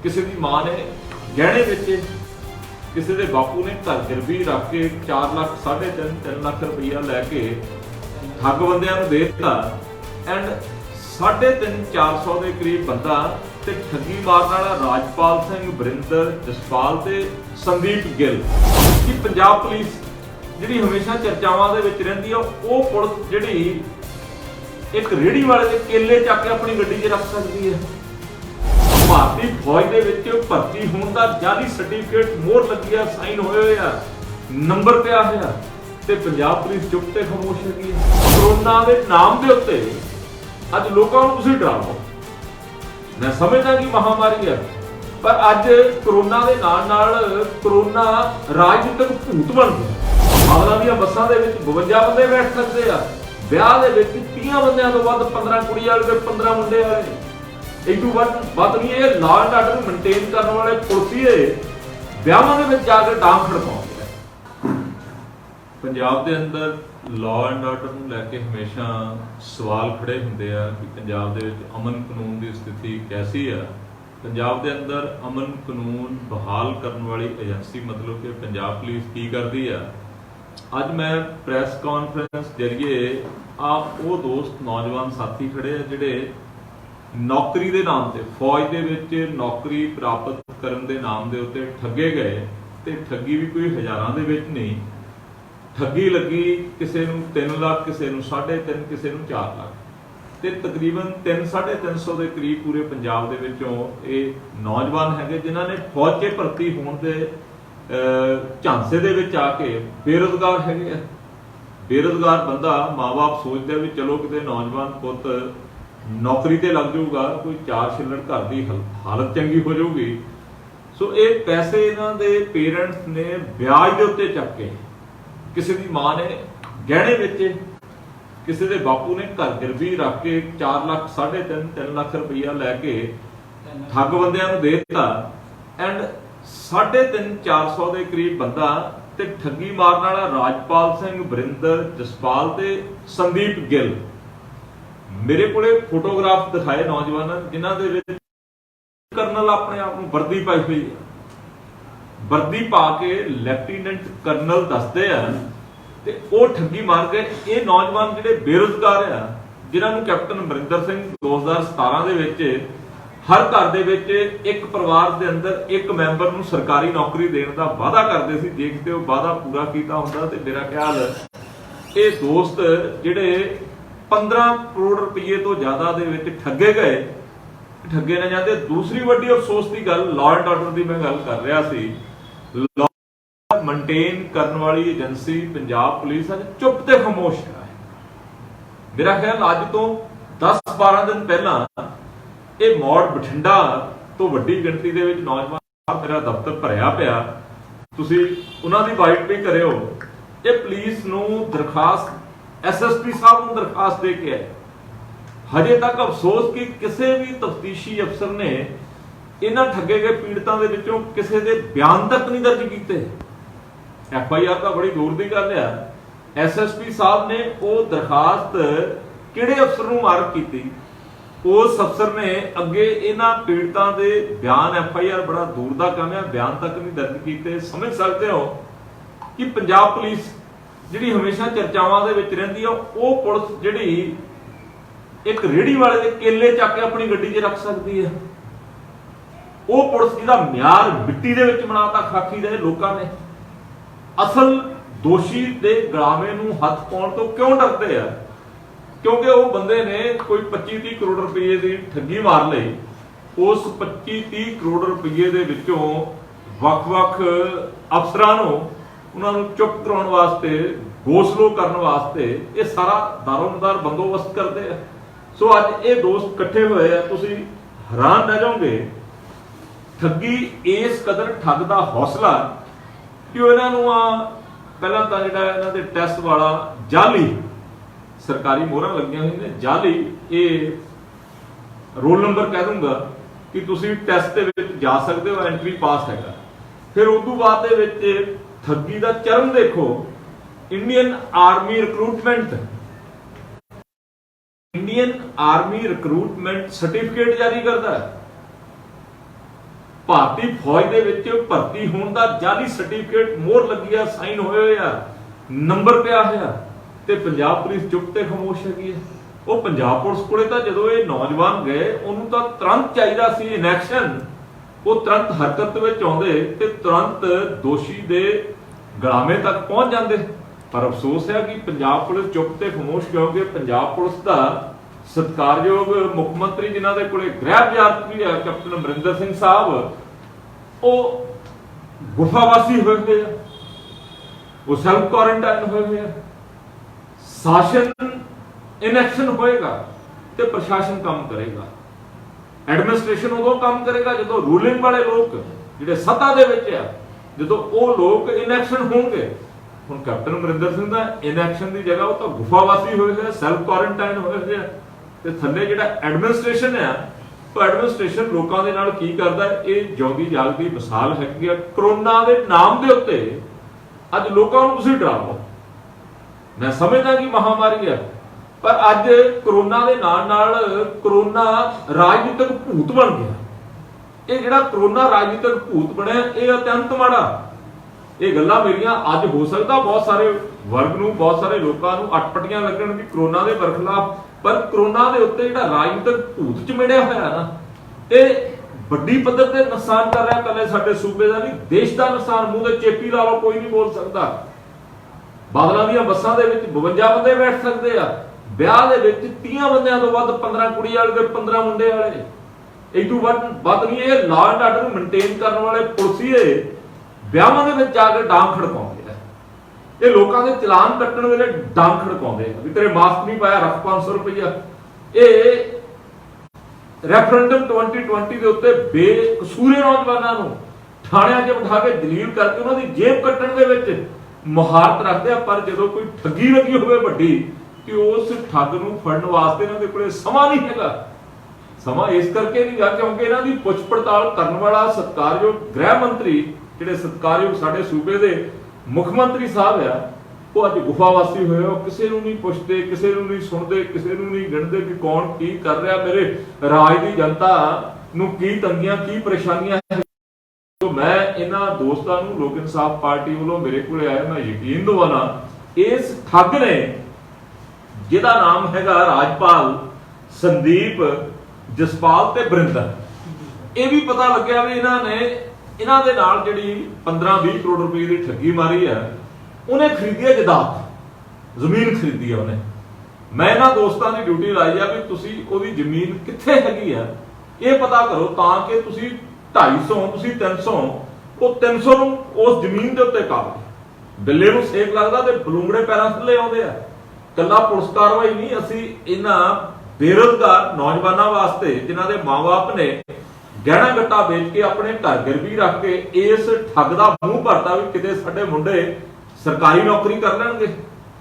किसी की मां ने गहने बेचे, किसी के बापू ने घर गिरवी रख के 4 लाख 3.5 लाख रुपया लैके ठग बंदियां नूं दे दिता एंड 350-400 के करीब बंदा ते ठगी मारन वाला राजपाल सिंह, वरिंदर, जसपाल ते संदीप गिल की पंजाब पुलिस जिहड़ी हमेशा चर्चावां दे विच रहिंदी आ, वो पुलिस जिहड़ी एक रेहड़ी वाले दे केले चक के अपनी गड्डी 'च रख सकदी है। भारतीय फौज दे विच भर्ती होने का जाली सर्टिफिकेट मोहर लगी है, साइन होए हुए आ, नंबर पिया होया ते पंजाब पुलिस चुप ते खामोश हैगी। कोरोना के नाम के उत्ते अज लोगों को तुसीं डराओ। मैं समझदा कि महामारी है, पर अज कोरोना के नाल कोरोना राजनीतिक भूत बन गया। मावला दी बसां दे विच 52 बंदे बैठ सकते आ, ब्याह दे विच 30 बंदियां तो वध 15 कुड़ी वाले ते 15 मुंडे वाले इदू वध नहीं। ये लॉ एंड आर्डर मेनटेन करने वाले पुलिसिए ब्याहां दे विच जाके डांग खड़काउंदे। पंजाब दे अंदर लॉ एंड आर्डर नूं लैके हमेशा सवाल खड़े हुंदे आ कि पंजाब दे विच अमन कानून की स्थिति कैसी है। पंजाब दे अंदर अमन कानून बहाल करने वाली एजेंसी मतलब कि पंजाब पुलिस की करती है। अज मैं प्रैस कॉन्फ्रेंस जरिए आप वो दोस्त नौजवान साथी खड़े आ जिहड़े नौकरी के नाम से फौज दे विच नौकरी प्राप्त करने के नाम के उत्ते ठगे गए तो ठगी भी कोई हज़ारां दे विच नहीं, ठगी लगी किसी नूं 3 लाख, किसी नूं 3.5, किसी नूं 4 लाख ते तकरीबन 300-350 के करीब पूरे पंजाब दे विचों ये नौजवान हैगे जिन्हां ने फौज के भर्ती होने के झांसे दे विच आके बेरोजगार हैगे। बेरोजगार बंदा माँ बाप सोचते भी चलो किते नौजवान पुत नौकरी ते लग जाऊगा, कोई 4 छिल्लड़ घर की हालत चंगी हो जाऊगी। सो ये पैसे इन्हां दे पेरेंट्स ने ब्याज के उत्ते चक के किसी की मां ने गहने बेचे, किसी के बापू ने घर गिरवी रख के 4 लाख 3.5 लाख रुपया लैके ठग बंदियां नूं दे दिता एंड 350-400 के करीब बंदा ते ठगी मारन वाला राजपाल सिंह, वरिंदर, जसपाल ते संदीप गिल। मेरे को फोटोग्राफ दिखाए नौजवान जिन्हों के करनल अपने आप को वर्दी पाई हुई है, वर्दी पा के लैफ्टिनेंट करनल दसते हैं ते वो ठगी मार के ये नौजवान जिहड़े बेरोजगार आ जिन्होंने कैप्टन अमरिंदर सिंह 2017 दे विच हर घर दे विच एक परिवार दे अंदर एक मैंबर नूं सरकारी नौकरी देने का वादा करते सी। देखते हो वादा पूरा किया हुंदा ते मेरा ख्याल ये दोस्त जिहड़े 15 करोड़ रुपये तो ज्यादा दे विच ठगे गए, ठगे न जाते। दूसरी वड्डी अफसोस की गल लॉ एंड आर्डर की मैं गल कर रहा सी, लॉ मेनटेन करने वाली एजेंसी पंजाब पुलिस अज चुप ते खामोश है। मेरा ख्याल अज तो 10-12 दिन पहला ये मौड़ बठिंडा तो वड्डी गिणती दे विच नौजवान मेरा दफ्तर भरिया पिया, तुसीं उन्हां दी वाइट भी करिओ। ये पुलिस नूं दरखास्त SSP साहब को दरखास्त दे के हजे तक अफसोस कि किसी भी तफ्तीशी अफसर ने इन्हां ठगे गए पीड़ितां दे विचों किसी दे बयान तक नहीं दर्ज कीते। FIR तो बड़ी दूर की गल है। SSP साहब ने वो दरखास्त किहड़े अफसर नूं मार्क कीती, उस अफसर ने अगे इन्हां पीड़ितां दे बयान FIR बड़ा दूर का काम है, बयान तक नहीं दर्ज कीते। समझ सकते हो कि पंजाब पुलिस जिहड़ी हमेशा चर्चावां दे विच रहिंदी आ, वो पुलिस जिहड़ी एक रेहड़ी वाले दे केले चक के अपनी गड्डी 'च रख सकदी है, वो पुलिस जिहदा म्यार मिट्टी दे विच बनाता खाकी दे लोकां ने। असल दोषी दे गलामे नूं हत्थ पाउण तो क्यों डरदे आ? क्योंकि वो बंदे ने कोई 25-30 करोड़ रुपये की ठगी मार लई। उस 25-30 करोड़ रुपये दे विचों वख-वख अफसरां नूं उन्होंने चुप कराने वास्ते, गोसलो करने वास्ते ये सारा दारोमदार बंदोबस्त करते हैं। सो अज ये दोस्त इकट्ठे हुए हैं, तुसीं हैरान रह जाओगे ठगी इस कदर ठग का हौसला कि इन्हों पहला तो जिहड़ा इन्हां दे टैस्ट वाला जाली सरकारी मोहरां लगियां हुई ने, जाली ये रोल नंबर कह दूंगा कि तुसीं टैस्ट दे विच जा सकते हो, एंट्री पास हैगा। फिर उस तो बाद दे विच ठगी का चरम देखो, Indian army recruitment, Indian army recruitment certificate जारी करता है। ਭਾਰਤੀ ਫੌਜ ਦੇ ਵਿੱਚ ਭਰਤੀ ਹੋਣ ਦਾ ਜਾਲੀ ਸਰਟੀਫਿਕੇਟ ਮੋਹਰ ਲੱਗੀ ਆ, ਸਾਈਨ ਹੋਏ ਹੋਏ ਆ, ਨੰਬਰ ਪਿਆ ਹੋਇਆ, ਤੇ ਪੰਜਾਬ ਪੁਲਿਸ ਚੁੱਪ ਤੇ ਖਾਮੋਸ਼ ਹੈਗੀ ਹੈ। ਉਹ ਪੰਜਾਬ ਪੁਲਿਸ ਕੋਲੇ ਤਾਂ ਜਦੋਂ ਇਹ ਨੌਜਵਾਨ ਗਏ ਉਹਨੂੰ ਤਾਂ ਤੁਰੰਤ ਚਾਹੀਦਾ ਸੀ ਇਨਐਕਸ਼ਨ, ਉਹ ਤੁਰੰਤ ਹਰਕਤ ਵਿੱਚ ਆਉਂਦੇ ਤੇ ਤੁਰੰਤ ਦੋਸ਼ੀ ਦੇ ਗਲਾਮੇ ਤੱਕ ਪਹੁੰਚ ਜਾਂਦੇ। ਪਰ ਅਫਸੋਸ ਹੈ ਕਿ ਪੰਜਾਬ ਪੁਲਿਸ ਚੁੱਪ ਤੇ ਖਾਮੋਸ਼, ਕਿਉਂਕਿ ਪੰਜਾਬ ਪੁਲਿਸ ਦਾ ਸਤਿਕਾਰਯੋਗ ਮੁੱਖ ਮੰਤਰੀ ਜਿਨ੍ਹਾਂ ਦੇ ਕੋਲੇ ਗ੍ਰਹਿ ਵਜ਼ਾਰਤ ਵੀ ਹੈ ਕੈਪਟਨ ਅਮਰਿੰਦਰ ਸਿੰਘ ਸਾਹਿਬ, ਉਹ ਗੁਫਾਵਾਸੀ ਹੋਏ ਹੋਏ ਆ, ਉਹ ਸੈਲਫ ਕੁਆਰੰਟਾਈਨ ਹੋਏ ਹੋਏ ਆ। ਸ਼ਾਸਨ ਇਨਐਕਸ਼ਨ ਹੋਏਗਾ ਤੇ ਪ੍ਰਸ਼ਾਸਨ ਕੰਮ ਕਰੇਗਾ। ਐਡਮਿਨਿਸਟ੍ਰੇਸ਼ਨ ਉਦੋਂ ਕੰਮ ਕਰੇਗਾ ਜਦੋਂ ਰੂਲਿੰਗ ਵਾਲੇ ਲੋਕ ਜਿਹੜੇ ਸੱਤਾ ਦੇ ਵਿੱਚ ਆ, ਜਦੋਂ ਉਹ ਲੋਕ ਇਨਐਕਸ਼ਨ ਹੋਣਗੇ। ਹੁਣ ਕੈਪਟਨ ਅਮਰਿੰਦਰ ਸਿੰਘ ਦਾ ਇਨਐਕਸ਼ਨ ਦੀ ਜਗ੍ਹਾ ਉਹ ਤਾਂ ਗੁਫਾਵਾਸੀ ਹੋਏ ਹੋਏ, ਸੈਲਫ ਕੁਆਰੰਟਾਈਨ ਹੋਏ ਹੋਏ ਆ, ਤੇ ਥੱਲੇ ਜਿਹੜਾ ਐਡਮਿਨਿਸਟ੍ਰੇਸ਼ਨ ਆ, ਉਹ ਐਡਮਿਨਿਸਟ੍ਰੇਸ਼ਨ ਲੋਕਾਂ ਦੇ ਨਾਲ ਕੀ ਕਰਦਾ, ਇਹ ਜਿਉਂਦੀ ਜਾਗਦੀ ਮਿਸਾਲ ਹੈਗੀ ਆ। ਕਰੋਨਾ ਦੇ ਨਾਮ ਦੇ ਉੱਤੇ ਅੱਜ ਲੋਕਾਂ ਨੂੰ ਤੁਸੀਂ ਡਰਾਓ। ਮੈਂ ਸਮਝਦਾ ਕਿ ਮਹਾਮਾਰੀ ਹੈ, ਪਰ ਅੱਜ ਕਰੋਨਾ ਦੇ ਨਾਲ ਨਾਲ ਕਰੋਨਾ ਰਾਜਨੀਤਿਕ ਭੂਤ ਬਣ ਗਿਆ। ਇਹ ਜਿਹੜਾ ਕਰੋਨਾ ਰਾਜਨੀਤਿਕ ਭੂਤ ਬਣਿਆ, ਇਹ ਅਤਿਅੰਤ ਮਾੜਾ। ਇਹ ਗੱਲਾਂ ਮੇਰੀਆਂ ਅੱਜ ਹੋ ਸਕਦਾ ਬਹੁਤ ਸਾਰੇ ਵਰਗ ਨੂੰ, ਬਹੁਤ ਸਾਰੇ ਲੋਕਾਂ ਨੂੰ ਅਟਪਟੀਆਂ ਲੱਗਣ ਵੀ ਕਰੋਨਾ ਦੇ ਬਰਖਲਾਫ, ਪਰ ਕਰੋਨਾ ਦੇ ਉੱਤੇ ਜਿਹੜਾ ਰਾਜਨੀਤਿਕ ਭੂਤ ਚਿਮੜਿਆ ਹੋਇਆ ਨਾ, ਇਹ ਵੱਡੀ ਪੱਧਰ ਤੇ ਨੁਕਸਾਨ ਕਰ ਰਿਹਾ। ਕੱਲੇ ਸਾਡੇ ਸੂਬੇ ਦਾ ਨਹੀਂ, ਦੇਸ਼ ਦਾ ਨੁਕਸਾਨ। ਮੂੰਹ ਤੇ ਚੇਪੀ ਲਾ ਲਓ, ਕੋਈ ਨਹੀਂ ਬੋਲ ਸਕਦਾ। ਬਾਦਲਾਂ ਦੀਆਂ ਬੱਸਾਂ ਦੇ ਵਿੱਚ 52 ਬੰਦੇ ਬੈਠ ਸਕਦੇ ਆ, ਵਿਆਹ ਦੇ ਵਿੱਚ 30 ਬੰਦਿਆਂ ਤੋਂ ਵੱਧ, 15 ਕੁੜੀ ਵਾਲੇ ਤੇ 15 ਮੁੰਡੇ ਵਾਲੇ, ਇਹ ਤੋਂ ਵੱਧ ਨਹੀਂ। ਇਹ ਲਾਅ ਐਂਡ ਆਰਡਰ ਨੂੰ ਮੇਨਟੇਨ ਕਰਨ ਵਾਲੇ ਪੁਲਿਸੀਏ ਵਿਆਹਾਂ ਦੇ ਵਿੱਚ ਜਾ ਕੇ ਡਾਂਗ ਖੜਕਾਉਂਦੇ ਆ। ਇਹ ਲੋਕਾਂ ਦੇ ਚਲਾਨ ਕੱਟਣ ਵੇਲੇ ਡਾਂਗ ਖੜਕਾਉਂਦੇ ਆ ਵੀ ਤੇਰੇ ਮਾਸਕ ਨਹੀਂ ਪਾਇਆ, ਰੱਖ 500 ਰੁਪਇਆ। ਇਹ ਰੈਫਰੈਂਡਮ 2020 ਦੇ ਉੱਤੇ ਬੇਕਸੂਰੇ ਨੌਜਵਾਨਾਂ ਨੂੰ ਥਾਣਿਆਂ 'ਚ ਬਿਠਾ ਕੇ ਦਲੀਲ ਕਰਕੇ ਉਹਨਾਂ ਦੀ ਜੇਬ ਕੱਟਣ ਦੇ ਵਿੱਚ ਮੁਹਾਰਤ ਰੱਖਦੇ ਆ। ਪਰ ਜਦੋਂ ਕੋਈ ਠੱਗੀ ਲੱਗੀ ਹੋਵੇ ਵੱਡੀ, ਕਿ ਉਸ ਠੱਗ ਨੂੰ ਫੜਨ ਵਾਸਤੇ ਇਹਨਾਂ ਦੇ ਕੋਲੇ ਸਮਾਂ ਨਹੀਂ ਹੈਗਾ। ਸਮਾਂ ਇਸ ਕਰਕੇ ਨਹੀਂ ਗਾ ਕਿਉਂਕਿ ਇਹਨਾਂ ਦੀ ਪੁੱਛ ਪੜਤਾਲ ਕਰਨ ਵਾਲਾ ਸਤਿਕਾਰਯੋਗ ਗ੍ਰਹਿ ਮੰਤਰੀ, ਜਿਹੜੇ ਸਤਿਕਾਰਯੋਗ ਸਾਡੇ ਸੂਬੇ ਦੇ ਮੁੱਖ ਮੰਤਰੀ ਸਾਹਿਬ ਆ, ਉਹ ਅੱਜ ਗੁਫਾਵਾਸੀ ਹੋਏ। ਉਹ ਕਿਸੇ ਨੂੰ ਨਹੀਂ ਪੁੱਛਦੇ, ਕਿਸੇ ਨੂੰ ਨਹੀਂ ਸੁਣਦੇ, ਕਿਸੇ ਨੂੰ ਨਹੀਂ ਗਿਣਦੇ ਕਿ ਕੌਣ ਕੀ ਕਰ ਰਿਹਾ। ਮੇਰੇ ਰਾਜ ਦੀ ਜਨਤਾ ਨੂੰ ਕੀ ਤੰਗੀਆਂ, ਕੀ ਪਰੇਸ਼ਾਨੀਆਂ। ਮੈਂ ਇਹਨਾਂ ਦੋਸਤਾਂ ਨੂੰ ਲੋਕ ਇਨਸਾਫ ਪਾਰਟੀ ਵੱਲੋਂ ਮੇਰੇ ਕੋਲ ਆਇਆ, ਮੈਂ ਯਕੀਨ ਦਵਾਨਾ ਇਸ ਠੱਗ ਨੇ, ਜਿਹਦਾ ਨਾਮ ਹੈਗਾ ਰਾਜਪਾਲ, ਸੰਦੀਪ, ਜਸਪਾਲ ਤੇ ਬਰਿੰਦਰ, ਇਹ ਵੀ ਪਤਾ ਲੱਗਿਆ ਵੀ ਇਹਨਾਂ ਦੇ ਨਾਲ ਜਿਹੜੀ 15-20 ਕਰੋੜ ਰੁਪਏ ਦੀ ਠੱਗੀ ਮਾਰੀ ਆ, ਉਹਨੇ ਖਰੀਦੀ ਹੈ ਜਾਇਦਾਦ, ਜ਼ਮੀਨ ਖਰੀਦੀ ਹੈ ਉਹਨੇ। ਮੈਂ ਇਹਨਾਂ ਦੋਸਤਾਂ ਦੀ ਡਿਊਟੀ ਲਾਈ ਆ ਵੀ ਤੁਸੀਂ ਉਹਦੀ ਜ਼ਮੀਨ ਕਿੱਥੇ ਹੈਗੀ ਆ ਇਹ ਪਤਾ ਕਰੋ, ਤਾਂ ਕਿ ਤੁਸੀਂ 250, ਤੁਸੀਂ 300, ਉਹ 300 ਨੂੰ ਉਸ ਜ਼ਮੀਨ ਦੇ ਉੱਤੇ ਕਾਬੂ। ਬਿੱਲੇ ਨੂੰ ਸੇਕ ਲੱਗਦਾ ਤੇ ਬਲੂੰਗੜੇ ਪੈਰਾਂ ਥੱਲੇ ਆਉਂਦੇ ਆ। ਕੱਲਾ ਪੁਲਿਸ ਕਾਰਵਾਈ ਨਹੀਂ, ਅਸੀਂ ਇਹਨਾਂ ਬੇਰੁਜ਼ਗਾਰ ਨੌਜਵਾਨਾਂ ਵਾਸਤੇ, ਜਿਨ੍ਹਾਂ ਦੇ ਮਾਂ-ਬਾਪ ਨੇ ਗਹਿਣਾ ਗੱਟਾ ਵੇਚ ਕੇ ਆਪਣੇ ਘਰ ਗਿਰਵੀ ਰੱਖ ਕੇ ਇਸ ਠੱਗ ਦਾ ਮੂੰਹ ਭਰਤਾ ਵੀ ਕਿਤੇ ਸਾਡੇ ਮੁੰਡੇ ਸਰਕਾਰੀ ਨੌਕਰੀ ਕਰ ਲੈਣਗੇ,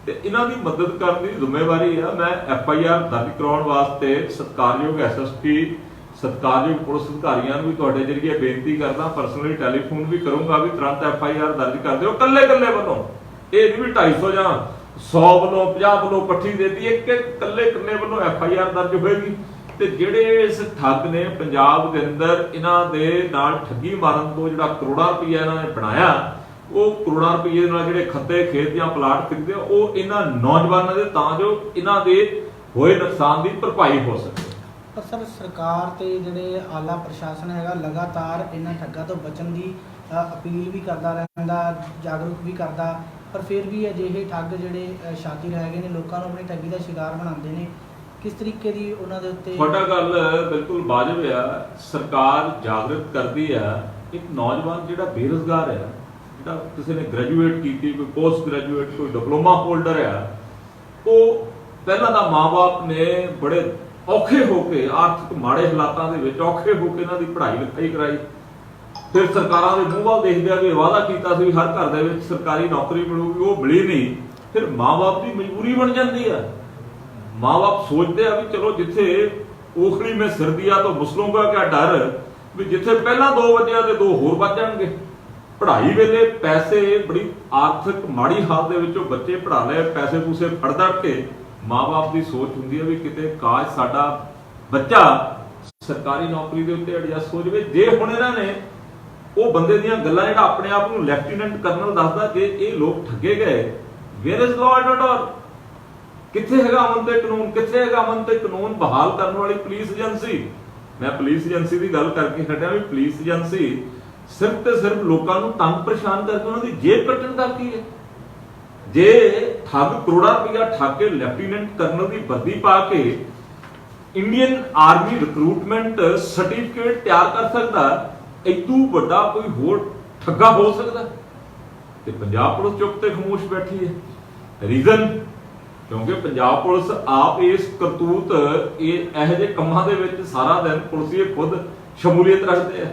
ਤੇ ਇਹਨਾਂ ਦੀ ਮਦਦ ਕਰਨ ਦੀ ਜ਼ਿੰਮੇਵਾਰੀ ਆ। ਮੈਂ FIR ਦਰਜ ਕਰਾਉਣ ਵਾਸਤੇ ਸਤਿਕਾਰਯੋਗ SSP, ਸਤਿਕਾਰਯੋਗ ਪੁਲਿਸ ਅਧਿਕਾਰੀਆਂ ਨੂੰ ਵੀ ਤੁਹਾਡੇ ਜਰੀਏ ਬੇਨਤੀ ਕਰਦਾ, ਪਰਸਨਲੀ ਟੈਲੀਫੋਨ ਵੀ ਕਰੂੰਗਾ ਵੀ ਤੁਰੰਤ FIR ਦਰਜ ਕਰ ਦਿਓ ਕੱਲੇ ਵੱਲੋਂ। ਇਹ ਨਹੀਂ ਵੀ 250 ਜਾਂ 100 ਵੱਲੋਂ, 50 ਵੱਲੋਂ ਇਕੱਠੀ ਦੇਤੀ, ਇੱਕ ਕੱਲੇ ਵੱਲੋਂ FIR ਦਰਜ ਹੋਏਗੀ। ਤੇ ਜਿਹੜੇ ਇਸ ਠੱਗ ਨੇ ਪੰਜਾਬ ਦੇ ਅੰਦਰ ਇਹਨਾਂ ਦੇ ਨਾਲ ਠੱਗੀ ਮਾਰਨ ਤੋਂ ਜਿਹੜਾ ਕਰੋੜਾਂ ਰੁਪਈਆ ਇਹਨਾਂ ਨੇ ਬਣਾਇਆ, ਉਹ ਕਰੋੜਾਂ ਰੁਪਈਏ ਦੇ ਨਾਲ ਜਿਹੜੇ ਖੱਤੇ ਖੇਤ ਜਾਂ ਪਲਾਟ ਖਰੀਦਦੇ ਉਹ ਇਹਨਾਂ ਨੌਜਵਾਨਾਂ ਦੇ, ਤਾਂ ਜੋ ਇਹਨਾਂ ਦੇ ਹੋਏ ਨੁਕਸਾਨ ਦੀ ਭਰਪਾਈ ਹੋ ਸਕੇ। ਪਰ ਸਰ, ਸਰਕਾਰ ਤੇ ਜਿਹੜੇ ਆਲਾ ਪ੍ਰਸ਼ਾਸਨ ਹੈਗਾ ਲਗਾਤਾਰ ਇਹਨਾਂ ਠੱਗਾਂ ਤੋਂ ਬਚਣ ਦੀ ਅਪੀਲ ਵੀ ਕਰਦਾ ਰਹਿੰਦਾ, ਜਾਗਰੂਕ ਵੀ ਕਰਦਾ, ਪਰ ਫਿਰ ਵੀ ਅਜਿਹੇ ਠੱਗ ਜਿਹੜੇ ਸ਼ਾਤਿਰ ਹੈਗੇ ਨੇ ਲੋਕਾਂ ਨੂੰ ਆਪਣੀ ਠੱਗੀ ਦਾ ਸ਼ਿਕਾਰ ਬਣਾਉਂਦੇ ਨੇ। ਕਿਸ ਤਰੀਕੇ ਦੀ ਉਹਨਾਂ ਦੇ ਉੱਤੇ? ਤੁਹਾਡਾ ਗੱਲ ਬਿਲਕੁਲ ਵਾਜਬ ਆ। ਸਰਕਾਰ ਜਾਗਰੂਕ ਕਰਦੀ ਆ। ਇੱਕ ਨੌਜਵਾਨ ਜਿਹੜਾ ਬੇਰੁਜ਼ਗਾਰ ਆ, ਜਿਹੜਾ ਕਿਸੇ ਨੇ ਗ੍ਰੈਜੂਏਟ ਕੀਤੀ, ਕੋਈ ਪੋਸਟ ਗ੍ਰੈਜੂਏਟ, ਕੋਈ ਡਿਪਲੋਮਾ ਹੋਲਡਰ ਆ, ਉਹ ਪਹਿਲਾਂ ਤਾਂ ਮਾਂ-ਬਾਪ ਨੇ ਬੜੇ ਔਖੇ ਹੋ ਕੇ, ਆਰਥਿਕ ਮਾੜੇ ਹਾਲਾਤਾਂ ਦੇ ਵਿੱਚ ਔਖੇ ਹੋ ਕੇ ਇਹਨਾਂ ਦੀ ਪੜ੍ਹਾਈ ਲਿਖਾਈ ਕਰਾਈ। ਫਿਰ ਸਰਕਾਰਾਂ ਦੇ ਮੂੰਹ ਵੱਲ ਦੇਖਦੇ ਆ ਵੀ ਵਾਅਦਾ ਕੀਤਾ ਸੀ ਹਰ ਘਰ ਦੇ ਵਿੱਚ ਸਰਕਾਰੀ ਨੌਕਰੀ ਮਿਲੂਗੀ, ਉਹ ਮਿਲੀ ਨਹੀਂ। ਫਿਰ ਮਾਂ-ਬਾਪ ਦੀ ਮਜਬੂਰੀ ਬਣ ਜਾਂਦੀ ਆ। ਮਾਂ-ਬਾਪ ਸੋਚਦੇ ਆ ਵੀ ਚਲੋ ਜਿੱਥੇ ओखली में सिर दिया तो मुसलों का क्या डर, भी जिथे पहला 2 वजिया ते 2 होर वज जाणगे। पढ़ाई वेले पैसे बड़ी आर्थिक माड़ी हालत दे विचों बच्चे पढ़ा ले, पैसे पूसे फड़ दड़ के माँ बाप की सोच हुंदी है भी किते काश साडा बच्चा सरकारी नौकरी दे उत्ते एडजस्ट हो जाए। जे हुण इन्हां ने ਉਹ ਬੰਦੇ ਦੀਆਂ ਗੱਲਾਂ, ਜਿਹੜਾ ਆਪਣੇ ਆਪ ਨੂੰ ਲੈਫਟੀਨੈਂਟ ਕਰਨਲ ਦੱਸਦਾ, ਜੇ ਇਹ ਲੋਕ ਠੱਗੇ ਗਏ, where is law and order? ਕਿੱਥੇ ਹੈਗਾ ਅਮਨ ਤੇ ਕਾਨੂੰਨ? ਕਿੱਥੇ ਹੈਗਾ ਅਮਨ ਤੇ ਕਾਨੂੰਨ ਬਹਾਲ ਕਰਨ ਵਾਲੀ ਪੁਲਿਸ ਏਜੰਸੀ? ਮੈਂ ਪੁਲਿਸ ਏਜੰਸੀ ਦੀ ਗੱਲ ਕਰਕੇ ਹਟਿਆ ਵੀ ਪੁਲਿਸ ਏਜੰਸੀ ਸਿਰਫ ਤੇ ਸਿਰਫ ਲੋਕਾਂ ਨੂੰ ਤੰਗ ਪਰੇਸ਼ਾਨ ਕਰਕੇ ਉਹਨਾਂ ਦੀ ਜੇਬ ਕੱਟਣ ਦਾ ਕੀ ਹੈ? ਜੇ ਠੱਗ ਕਰੋੜਾਂ ਰੁਪਇਆ ਠੱਗ ਕੇ ਲੈਫਟੀਨੈਂਟ ਕਰਨਲ ਦੀ ਵਰਦੀ ਪਾ ਕੇ ਇੰਡੀਅਨ ਆਰਮੀ ਰਿਕਰੂਟਮੈਂਟ ਸਰਟੀਫਿਕੇਟ ਤਿਆਰ ਕਰ ਸਕਦਾ, ਇਦੋਂ ਵੱਡਾ ਕੋਈ ਹੋਰ ਠੱਗਾ ਹੋ ਸਕਦਾ? ਤੇ ਪੰਜਾਬ ਪੁਲਿਸ ਚੁੱਪ ਤੇ ਖਾਮੋਸ਼ ਬੈਠੀ ਹੈ। ਰੀਜ਼ਨ ਕਿਉਂਕਿ ਪੰਜਾਬ ਪੁਲਿਸ ਆਪ ਇਸ ਕਰਤੂਤ ਇਹੋ ਜਿਹੇ ਕੰਮਾਂ ਦੇ ਵਿੱਚ ਸਾਰਾ ਦਿਨ ਪੁਲਿਸੀਏ ਖੁਦ ਸ਼ਮੂਲੀਅਤ ਰੱਖਦੇ ਆ।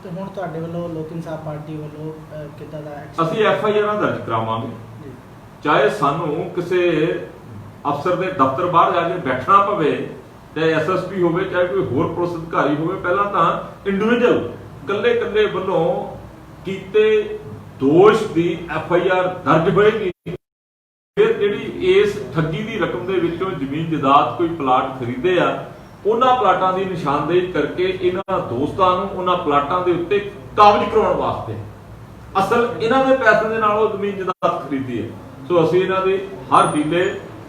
ਤੇ ਹੁਣ ਤੁਹਾਡੇ ਵੱਲੋਂ ਲੋਕ ਇਨਸਾਫ ਪਾਰਟੀ ਵੱਲੋਂ ਕਿੱਦਾਂ ਦਾ ਅਸੀਂ FIR ਦਰਜ ਕਰਾਵਾਂਗੇ, ਚਾਹੇ ਸਾਨੂੰ ਕਿਸੇ ਅਫਸਰ ਦੇ ਦਫ਼ਤਰ ਬਾਹਰ ਜਾ ਕੇ ਬੈਠਣਾ ਪਵੇ, ਚਾਹੇ SSP ਹੋਵੇ, ਚਾਹੇ ਕੋਈ ਹੋਰ ਪੁਲਿਸ ਅਧਿਕਾਰੀ ਹੋਵੇ। ਪਹਿਲਾਂ ਤਾਂ ਇੰਡੀਵਿਜੂਅਲ ਕੱਲੇ ਵੱਲੋਂ ਕੀਤੇ ਦੋਸ਼ ਦੀ FIR ਦਰਜ ਹੋਏਗੀ, ਫਿਰ ਜਿਹੜੀ ਇਸ ਠੱਗੀ ਦੀ ਰਕਮ ਦੇ ਵਿੱਚੋਂ ਜ਼ਮੀਨ ਜਾਇਦਾਦ ਕੋਈ ਪਲਾਟ ਖਰੀਦੇ ਆ, ਉਹਨਾਂ ਪਲਾਟਾਂ ਦੀ ਨਿਸ਼ਾਨਦੇਹੀ ਕਰਕੇ ਇਹਨਾਂ ਦੋਸਤਾਂ ਨੂੰ ਉਹਨਾਂ ਪਲਾਟਾਂ ਦੇ ਉੱਤੇ ਕਾਬਜ਼ ਕਰਾਉਣ ਵਾਸਤੇ ਅਸਲ ਇਹਨਾਂ ਦੇ ਪੈਸੇ ਦੇ ਨਾਲ ਉਹ ਜ਼ਮੀਨ ਜਾਇਦਾਦ ਖਰੀਦੀ ਹੈ। ਸੋ ਅਸੀਂ ਇਹਨਾਂ ਦੀ ਹਰ ਹੀਲੇ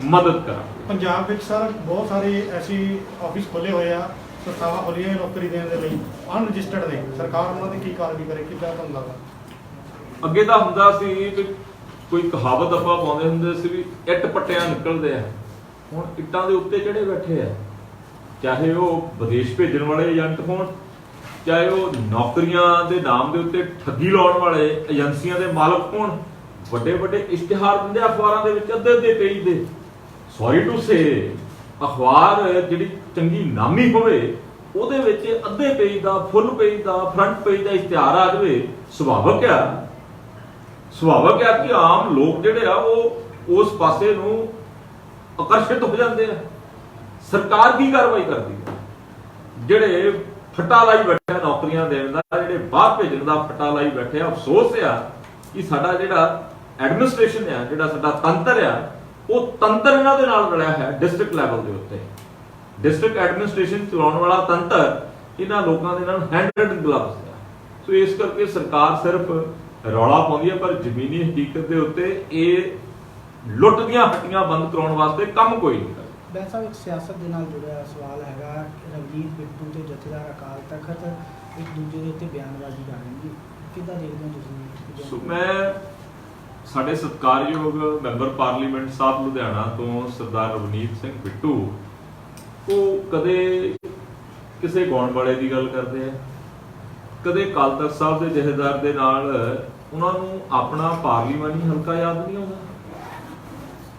ਮਦਦ ਕਰਾਂਗੇ। ਪੰਜਾਬ ਵਿੱਚ ਸਰ ਬਹੁਤ ਸਾਰੇ ਐਸੀ ਆਫਿਸ ਖੋਲੇ ਹੋਏ ਆ, ਸੰਸਥਾਵਾਂ ਖੋਲੀਆਂ ਨੌਕਰੀ ਦੇਣ ਦੇ ਲਈ, ਅਨਰਜਿਸਟਰਡ ਨੇ। ਸਰਕਾਰ ਉਹਨਾਂ ਦੀ ਕੀ ਕਾਰਵਾਈ ਕਰੇ? ਕਿੱਦਾਂ ਤੁਹਾਨੂੰ ਲੱਗਦਾ? ਅੱਗੇ ਤਾਂ ਹੁੰਦਾ ਸੀ ਵੀ ਕੋਈ ਕਹਾਵਤ ਆਪਾਂ ਪਾਉਂਦੇ ਹੁੰਦੇ ਸੀ ਵੀ ਇੱਟ ਪੱਟਿਆਂ ਨਿਕਲਦੇ ਆ। ਹੁਣ ਇੱਟਾਂ ਦੇ ਉੱਤੇ ਜਿਹੜੇ ਬੈਠੇ ਆ, ਚਾਹੇ ਉਹ ਵਿਦੇਸ਼ ਭੇਜਣ ਵਾਲੇ ਏਜੰਟ ਹੋਣ, ਚਾਹੇ ਉਹ ਨੌਕਰੀਆਂ ਦੇ ਨਾਮ ਦੇ ਉੱਤੇ ਠੱਗੀ ਲਾਉਣ ਵਾਲੇ ਏਜੰਸੀਆਂ ਦੇ ਮਾਲਕ ਹੋਣ, ਵੱਡੇ ਇਸ਼ਤਿਹਾਰ ਦਿੰਦੇ ਅਖਬਾਰਾਂ ਦੇ ਵਿੱਚ ਅੱਧੇ ਪੇਜ ਦੇ। ਸੌਰੀ ਟੂ ਸੇ, ਅਖਬਾਰ ਜਿਹੜੀ ਚੰਗੀ ਨਾਮੀ ਹੋਵੇ ਉਹਦੇ ਵਿੱਚ ਅੱਧੇ ਪੇਜ ਦਾ, ਫੁੱਲ ਪੇਜ ਦਾ, ਫਰੰਟ ਪੇਜ ਦਾ ਇਸ਼ਤਿਹਾਰ ਆ ਜਾਵੇ, ਸੁਭਾਵਕ ਆ ਕਿ ਆਮ ਲੋਕ ਜਿਹੜੇ ਆ ਉਹ ਉਸ ਪਾਸੇ ਨੂੰ ਆਕਰਸ਼ਿਤ ਹੋ ਜਾਂਦੇ ਆ। ਸਰਕਾਰ ਕੀ ਕਾਰਵਾਈ ਕਰਦੀ ਹੈ? ਜਿਹੜੇ ਫੱਟਾ ਲਾਈ ਬੈਠੇ ਆ ਨੌਕਰੀਆਂ ਦੇਣ ਦਾ, ਜਿਹੜੇ ਬਾਹਰ ਭੇਜਣ ਦਾ ਫੱਟਾ ਲਾਈ ਬੈਠੇ ਆ, ਅਫਸੋਸ ਆ ਕਿ ਸਾਡਾ ਜਿਹੜਾ ਐਡਮਿਨਿਸਟ੍ਰੇਸ਼ਨ ਆ, ਜਿਹੜਾ ਸਾਡਾ ਤੰਤਰ ਆ, ਉਹ ਤੰਤਰ ਇਹਨਾਂ ਦੇ ਨਾਲ ਰਲਿਆ ਹੈ। ਡਿਸਟ੍ਰਿਕਟ ਲੈਵਲ ਦੇ ਉੱਤੇ ਡਿਸਟ੍ਰਿਕਟ ਐਡਮਿਨਿਸਟ੍ਰੇਸ਼ਨ ਚਲਾਉਣ ਵਾਲਾ ਤੰਤਰ ਇਹਨਾਂ ਲੋਕਾਂ ਦੇ ਨਾਲ ਹੈਂਡ ਇਨ ਗਲਵਸ ਆ। ਸੋ ਇਸ ਕਰਕੇ ਸਰਕਾਰ ਸਿਰਫ ਰੌਲਾ ਪਾਉਂਦੀ ਹੈ, ਪਰ ਜ਼ਮੀਨੀ ਹਕੀਕਤ ਦੇ ਉੱਤੇ ਇਹ ਲੁੱਟ ਦੀਆਂ ਹੱਟੀਆਂ ਬੰਦ ਕਰਾਉਣ ਵਾਸਤੇ ਕੰਮ ਕੋਈ ਨਹੀਂ ਕਰਦਾ। ਬੈਂਸ ਸਾਹਿਬ, ਇੱਕ ਸਿਆਸਤ ਦੇ ਨਾਲ ਜੁੜਿਆ ਸਵਾਲ ਹੈਗਾ, ਰਵਨੀਤ ਬਿੱਟੂ ਤੇ ਜਥੇਦਾਰ ਅਕਾਲ ਤਖਤ ਇੱਕ ਦੂਜੇ ਦੇ ਉੱਤੇ ਬਿਆਨਬਾਜ਼ੀ ਕਰ ਰਹੇ ਨੇ, ਕਿੱਦਾਂ ਦੇਖਦੇ ਹੋ ਤੁਸੀਂ? ਸੋ ਮੈਂ ਸਾਡੇ ਸਤਿਕਾਰਯੋਗ ਮੈਂਬਰ ਪਾਰਲੀਮੈਂਟ ਸਾਹਿਬ ਲੁਧਿਆਣਾ ਤੋਂ ਸਰਦਾਰ ਰਵਨੀਤ ਸਿੰਘ ਬਿੱਟੂ, ਉਹ ਕਦੇ ਕਿਸੇ ਗਾਉਣ ਵਾਲੇ ਦੀ ਗੱਲ ਕਰਦੇ ਆ, ਕਦੇ ਅਕਾਲ ਤਖਤ ਸਾਹਿਬ ਦੇ ਜਥੇਦਾਰ ਦੇ ਨਾਲ ਉਹਨਾਂ ਨੂੰ ਆਪਣਾ ਪਾਰਲੀਮਾਨੀ ਹਲਕਾ ਯਾਦ ਨਹੀਂ ਆਉਂਦਾ।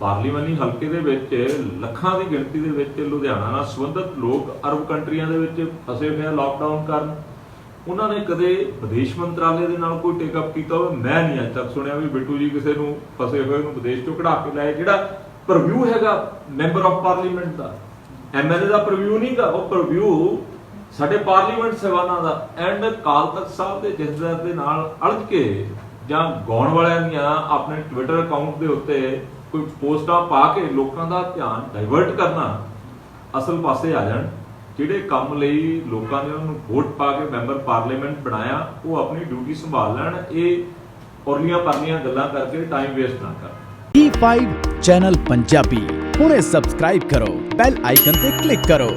ਪਾਰਲੀਮਾਨੀ ਹਲਕੇ ਦੇ ਵਿੱਚ ਲੱਖਾਂ ਦੀ ਗਿਣਤੀ ਦੇ ਵਿੱਚ ਲੁਧਿਆਣਾ ਨਾਲ ਸੰਬੰਧਿਤ ਲੋਕ ਅਰਬ ਕੰਟਰੀਆਂ ਦੇ ਵਿੱਚ ਫਸੇ ਹੋਏ ਆ ਲਾਕਡਾਊਨ ਕਾਰਨ। ਉਹਨਾਂ ਨੇ ਕਦੇ ਵਿਦੇਸ਼ ਮੰਤਰਾਲੇ ਦੇ ਨਾਲ ਕੋਈ ਟੇਕ ਅਪ ਕੀਤਾ ਹੋਵੇ ਮੈਂ ਨਹੀਂ ਅੱਜ ਤੱਕ ਸੁਣਿਆ ਵੀ ਬਿੱਟੂ ਜੀ ਕਿਸੇ ਨੂੰ ਫਸੇ ਹੋਏ ਨੂੰ ਵਿਦੇਸ਼ ਤੋਂ ਕਢਾ ਕੇ ਲਾਏ। ਜਿਹੜਾ ਪ੍ਰਵਿਊ ਹੈਗਾ member of parliament the, MLA ਦਾ ਪ੍ਰਵਿਊ ਨਹੀਂਗਾ, ਉਹ ਪ੍ਰਵਿਊ ਸਾਡੇ parliament ਸਹਿਬਾਨਾਂ the. And Akal Takht Sahib ਦੇ ਜਥੇਦਾਰ ਦੇ ਨਾਲ ਅਲਝ ਕੇ ਜਾਂ ਗਾਉਣ ਵਾਲਿਆਂ ਦੀਆਂ ਆਪਣੇ ਟਵਿੱਟਰ ਅਕਾਊਂਟ ਦੇ ਉੱਤੇ ਕੋਈ ਪੋਸਟਾਂ ਪਾ ਕੇ ਲੋਕਾਂ ਦਾ ਧਿਆਨ ਡਾਇਵਰਟ ਕਰਨਾ, ਅਸਲ ਪਾਸੇ ਆ ਜਾਣ। ਜਿਹੜੇ ਕੰਮ ਲਈ ਲੋਕਾਂ ਨੇ ਉਹਨਾਂ ਨੂੰ ਵੋਟ ਪਾ ਕੇ ਮੈਂਬਰ ਪਾਰਲੀਮੈਂਟ ਬਣਾਇਆ, ਉਹ ਆਪਣੀ ਡਿਊਟੀ ਸੰਭਾਲ ਲੈਣ। ਇਹ ਔਰਲੀਆਂ ਪਰਲੀਆਂ ਗੱਲਾਂ ਕਰਕੇ ਟਾਈਮ ਵੇਸਟ ਨਾ ਕਰਨ। E5 ਚੈਨਲ ਪੰਜਾਬੀ ਹੁਣੇ ਸਬਸਕ੍ਰਾਈਬ ਕਰੋ, ਬੈਲ ਆਈਕਨ ਤੇ ਕਲਿੱਕ ਕਰੋ।